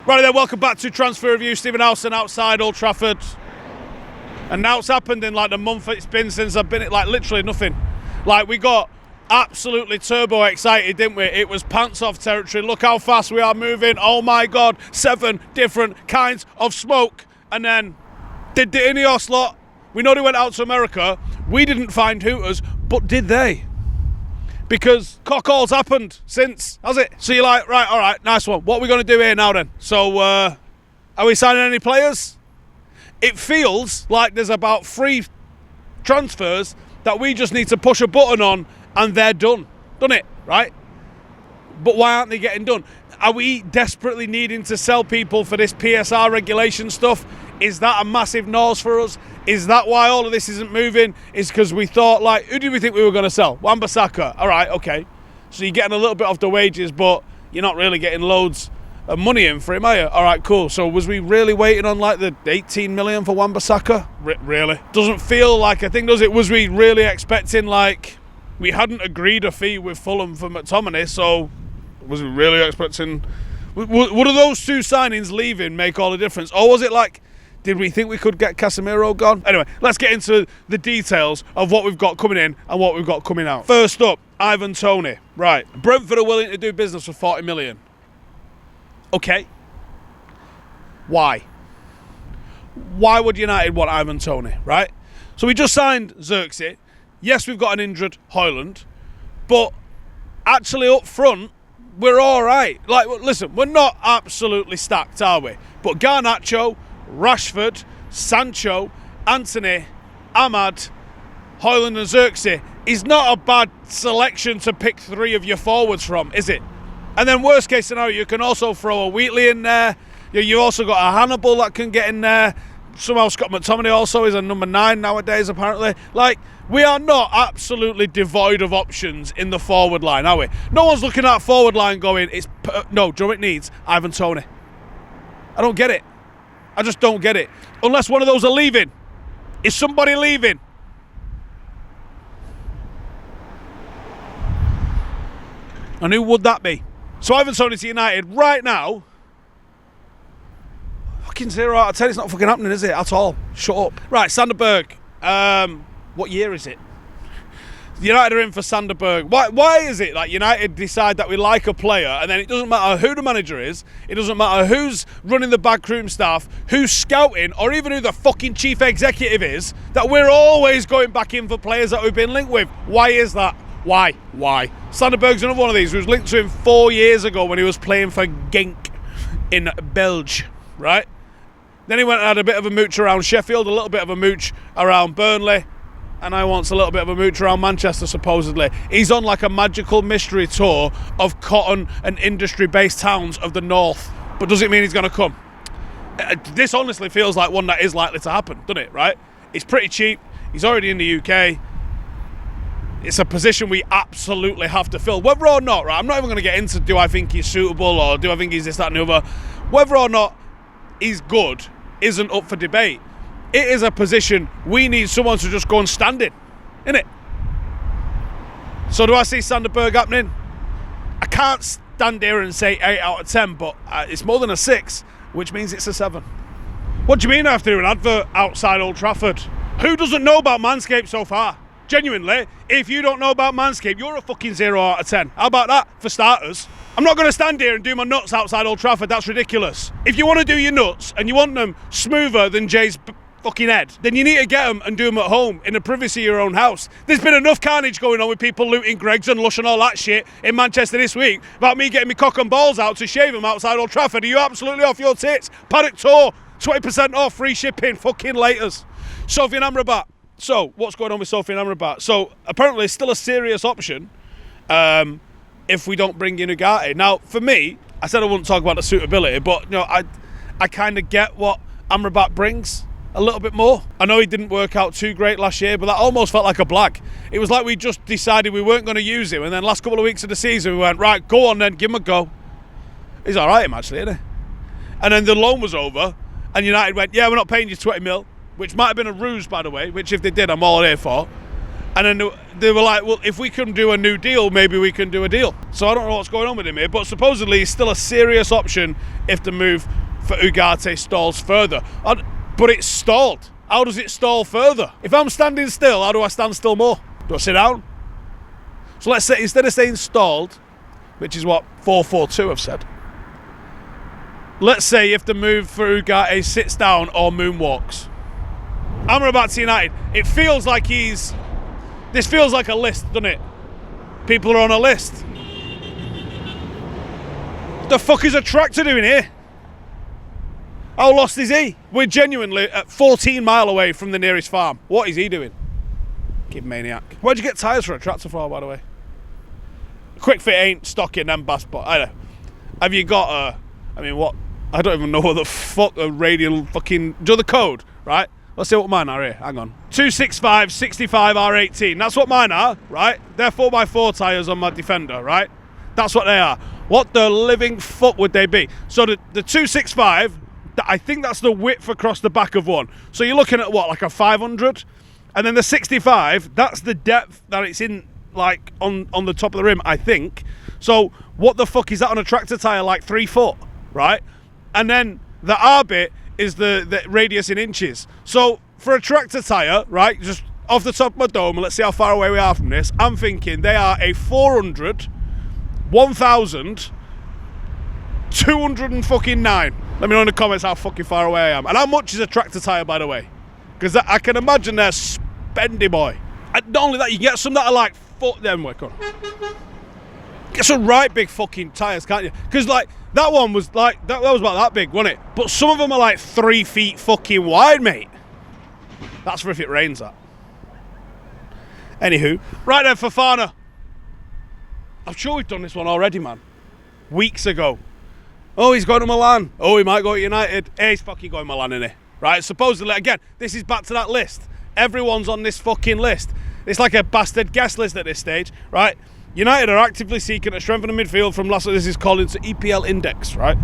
Right then, welcome back to Transfer Review. Stephen Howson outside Old Trafford. And now it's happened in like the month it's been since I've been, like literally nothing. Like we got absolutely turbo excited, didn't we? It was pants off territory. Look how fast we are moving. Oh my God, 7 different kinds of smoke. And then did the Ineos lot. We know they went out to America. We didn't find Hooters, but did they? Because cock all's happened since, has it? So you're like, right, all right, nice one. What are we going to do here now then? So are we signing any players? It feels like there's about 3 transfers that we just need to push a button on and they're done. Done it, right? But why aren't they getting done? Are we desperately needing to sell people for this PSR regulation stuff? Is that a massive nose for us? Is that why all of this isn't moving? Is because we thought, like, who do we think we were going to sell? Wan-Bissaka. All right, okay. So you're getting a little bit off the wages, but you're not really getting loads of money in for him, are you? All right, cool. So was we really waiting on, like, the 18 million for Wan-Bissaka? Really? Doesn't feel like a thing, does it? Was we really expecting, like, we hadn't agreed a fee with Fulham for McTominay, so was we really expecting... Would those 2 signings leaving make all the difference? Or was it like... Did we think we could get Casemiro gone? Anyway, let's get into the details of what we've got coming in and what we've got coming out. First up, Ivan Toney. Right. Brentford are willing to do business for 40 million. Okay. Why? Why would United want Ivan Toney, right? So we just signed Xerxes. Yes, we've got an injured Højlund. But actually up front, we're all right. Like, listen, we're not absolutely stacked, are we? But Garnacho, Rashford, Sancho, Antony, Ahmad, Højlund and Xerxes is not a bad selection to pick 3 of your forwards from, is it? And then worst case scenario, you can also throw a Wheatley in there. You've also got a Hannibal that can get in there. Somehow Scott McTominay also is a number 9 nowadays, apparently. Like, we are not absolutely devoid of options in the forward line, are we? No one's looking at forward line going, no, do you know what it needs? Ivan Toney. I don't get it. I just don't get it. Unless one of those are leaving. Is somebody leaving? And who would that be? So Ivan Toney to United right now. Fucking 0 out of 10. It's not fucking happening, is it? At all. Shut up. Right, Sander Berge. What year is it? United are in for Sander Berge. Why is it like United decide that we like a player and then it doesn't matter who the manager is, it doesn't matter who's running the backroom staff, who's scouting, or even who the fucking chief executive is, that we're always going back in for players that we've been linked with? Why is that? Why? Sander Berge's another one of these who was linked to him 4 years ago when he was playing for Genk in Berge, right? Then he went and had a bit of a mooch around Sheffield, a little bit of a mooch around Burnley, and I want a little bit of a mooch around Manchester, supposedly. He's on like a magical mystery tour of cotton and industry-based towns of the north. But does it mean he's going to come? This honestly feels like one that is likely to happen, doesn't it, right? It's pretty cheap. He's already in the UK. It's a position we absolutely have to fill. Whether or not, right, I'm not even going to get into do I think he's suitable or do I think he's this, that and the other. Whether or not he's good isn't up for debate. It is a position we need someone to just go and stand in, innit? So do I see Sander Berge happening? I can't stand here and say 8 out of 10, but it's more than a 6, which means it's a 7. What do you mean I have to do an advert outside Old Trafford? Who doesn't know about Manscaped so far? Genuinely, if you don't know about Manscaped, you're a fucking 0 out of 10. How about that, for starters? I'm not going to stand here and do my nuts outside Old Trafford. That's ridiculous. If you want to do your nuts and you want them smoother than Jay's fucking head, then you need to get them and do them at home in the privacy of your own house. There's been enough carnage going on with people looting Greggs and Lush and all that shit in Manchester this week about me getting my cock and balls out to shave them outside Old Trafford. Are you absolutely off your tits? Paddock Tour, 20% off, free shipping, fucking laters. Sofian Amrabat. So, what's going on with Sofian Amrabat? So, apparently it's still a serious option if we don't bring in Ugarte. Now, for me, I said I wouldn't talk about the suitability, but you know, I kind of get what Amrabat brings a little bit more. I know he didn't work out too great last year, but that almost felt like a blag. It was like we just decided we weren't going to use him, and then last couple of weeks of the season we went, right, go on then, give him a go. He's all right, actually, isn't he? And then the loan was over, and United went, yeah, we're not paying you 20 mil, which might have been a ruse, by the way, which if they did, I'm all here for. And then they were like, well, if we can do a new deal, maybe we can do a deal. So I don't know what's going on with him here, but supposedly he's still a serious option if the move for Ugarte stalls further. But it's stalled. How does it stall further? If I'm standing still, how do I stand still more? Do I sit down? So let's say, instead of saying stalled, which is what 4-4-2 have said, let's say you have to move for Ugarte sits down or moonwalks. Amrabat United, it feels like this feels like a list, doesn't it? People are on a list. What the fuck is a tractor doing here? How lost is he? We're genuinely at 14 mile away from the nearest farm. What is he doing? Kid maniac. Where'd you get tyres for a tractor for, by the way? Quick Fit ain't stocking them bass, but I don't know. Have you got what? I don't even know what the fuck a radial fucking... Do you know the code, right? Let's see what mine are here. Hang on. 265 65 R18. That's what mine are, right? They're 4x4 tyres on my Defender, right? That's what they are. What the living fuck would they be? So the 265, I think that's the width across the back of one. So you're looking at what, like a 500? And then the 65, that's the depth that it's in, like on the top of the rim, I think. So what the fuck is that on a tractor tyre, like 3 foot, right? And then the R bit is the radius in inches. So for a tractor tyre, right, just off the top of my dome, let's see how far away we are from this, I'm thinking they are a 400, 1,000, 209. Let me know in the comments how fucking far away I am. And how much is a tractor tyre, by the way? Because I can imagine they're spendy, boy. And not only that, you can get some that are like them. Wait, come on. Get some right big fucking tyres, can't you? Because like that one was like that was about that big, wasn't it? But some of them are like 3 feet fucking wide, mate. That's for if it rains. That. Anywho, right then, Fofana. I'm sure we've done this one already, man. Weeks ago. Oh, he's going to Milan. Oh, he might go to United. Hey, he's fucking going to Milan, isn't he? Right, supposedly, again, this is back to that list. Everyone's on this fucking list. It's like a bastard guest list at this stage, right? United are actively seeking to strengthen the midfield from last, this is called into EPL Index, right?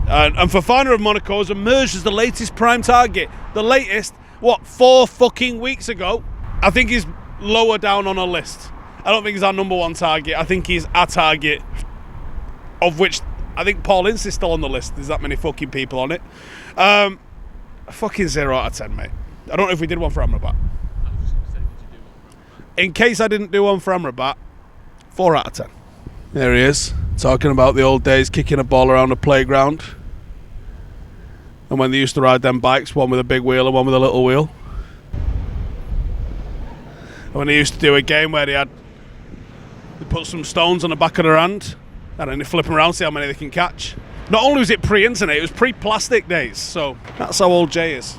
And Fofana of Monaco has emerged as the latest prime target. The latest, 4 fucking weeks ago? I think he's lower down on a list. I don't think he's our number one target. I think he's a target, of which I think Paul Ince is still on the list. There's that many fucking people on it. Fucking 0 out of 10, mate. I don't know if we did one for Amrabat. I was just going to say, did you do one for Amrabat? In case I didn't do one for Amrabat, 4 out of 10. There he is, talking about the old days, kicking a ball around the playground. And when they used to ride them bikes, one with a big wheel and one with a little wheel. And when they used to do a game where they put some stones on the back of their hand, and then they flip them around, see how many they can catch. Not only was it pre-internet, it was pre-plastic days, so that's how old Jay is.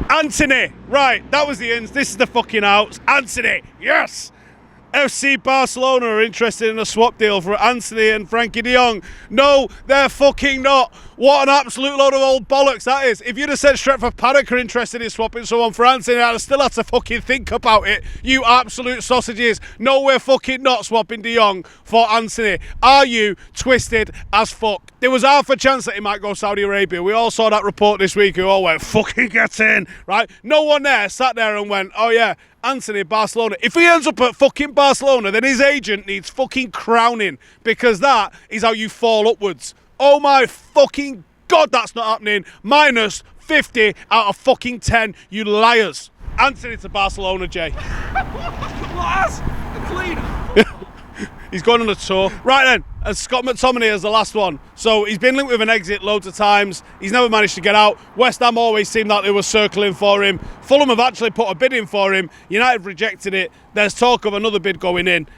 Antony, right, that was the ins. This is the fucking outs. Antony, yes! FC Barcelona are interested in a swap deal for Antony and Frankie de Jong. No, they're fucking not. What an absolute load of old bollocks that is. If you'd have said Stretford Paddock are interested in swapping someone for Antony, I'd still have to fucking think about it. You absolute sausages. No, we're fucking not swapping de Jong for Antony. Are you twisted as fuck? There was half a chance that he might go Saudi Arabia. We all saw that report this week. We all went, fucking get in, right? No one there sat there and went, oh yeah, Antony, Barcelona. If he ends up at fucking Barcelona, then his agent needs fucking crowning, because that is how you fall upwards. Oh my fucking God, that's not happening. Minus 50 out of fucking 10, you liars. Antony to Barcelona, Jay. What? Clean. He's going on a tour. Right then, and Scott McTominay is the last one. So he's been linked with an exit loads of times. He's never managed to get out. West Ham always seemed like they were circling for him. Fulham have actually put a bid in for him. United rejected it. There's talk of another bid going in.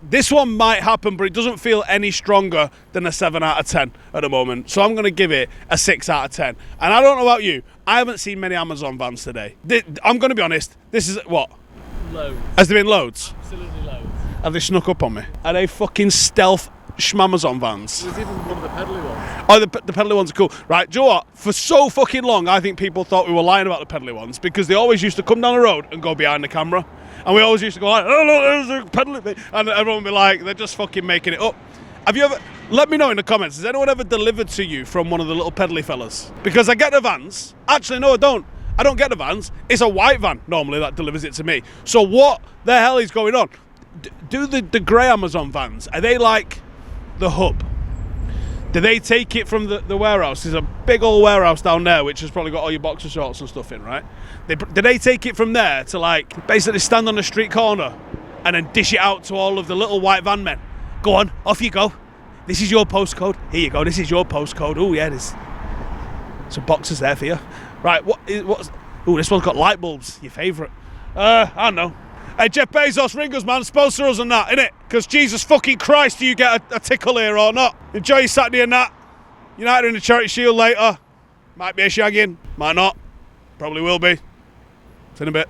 This one might happen, but it doesn't feel any stronger than a 7 out of 10 at the moment. So I'm going to give it a 6 out of 10. And I don't know about you, I haven't seen many Amazon vans today. I'm going to be honest, this is what? Loads. Has there been loads? Absolutely loads. Have they snuck up on me? Are they fucking stealth Schmamazon vans? There's even one of the pedally ones. Oh, the pedally ones are cool. Right, do you know what? For so fucking long, I think people thought we were lying about the pedally ones, because they always used to come down the road and go behind the camera. And we always used to go like, oh look, there's a pedally thing. And everyone would be like, they're just fucking making it up. Have you ever, let me know in the comments, has anyone ever delivered to you from one of the little pedally fellas? Because I get the vans. Actually, no, I don't. I don't get the vans. It's a white van normally that delivers it to me. So what the hell is going on? Do the grey Amazon vans, are they like the hub? Do they take it from the warehouse? There's a big old warehouse down there which has probably got all your boxer shorts and stuff in, right? Do they take it from there to like basically stand on the street corner and then dish it out to all of the little white van men? Go on, off you go. This is your postcode. Here you go, this is your postcode. Oh yeah, there's some boxes there for you. Right, what's... Oh, this one's got light bulbs, your favourite. I don't know. Hey, Jeff Bezos, ring us, man. Sponsor us and that, innit? Because Jesus fucking Christ, do you get a tickle here or not? Enjoy your Saturday and that. United in the Charity Shield later. Might be a shagging. Might not. Probably will be. See you in a bit.